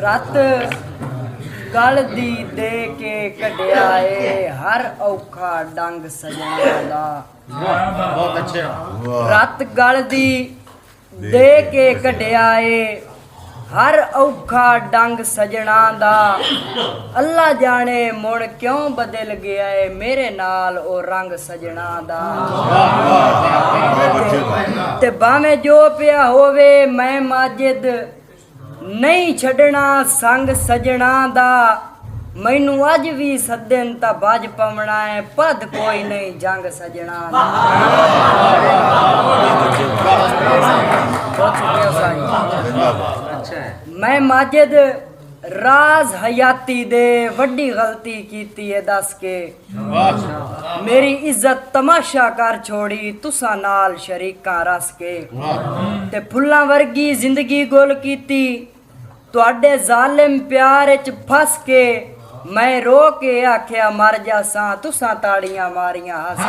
रत गल दी दे के कढ़िया ए हर औखा डंग सजना दा। बहुत अच्छे। रत गल दी दे के कढ़िया ए हर औखा डंग सजना दा। अल्लाह जाने मुड़ क्यों बदल गया है मेरे नाल ओ रंग सजना दा। ते भावें जो पिया होवे मैं माजिद नहीं छड़ना संग सजना दा। मैनू अज भी सदन ता बज पवना है पद कोई नहीं जंग सजना दा। मैं माजिद राज हयाती दे वड्डी गलती कीती है दस के। मेरी इज्जत तमाशा कर छोड़ी तुसा नाल शरीकां रस के। ते फुल्लां वर्गी जिंदगी गुल कीती तुहाडे जालिम प्यार च फस के। मैं रो के आख्या मर जासां तुसां ताड़ियां मारियां हस।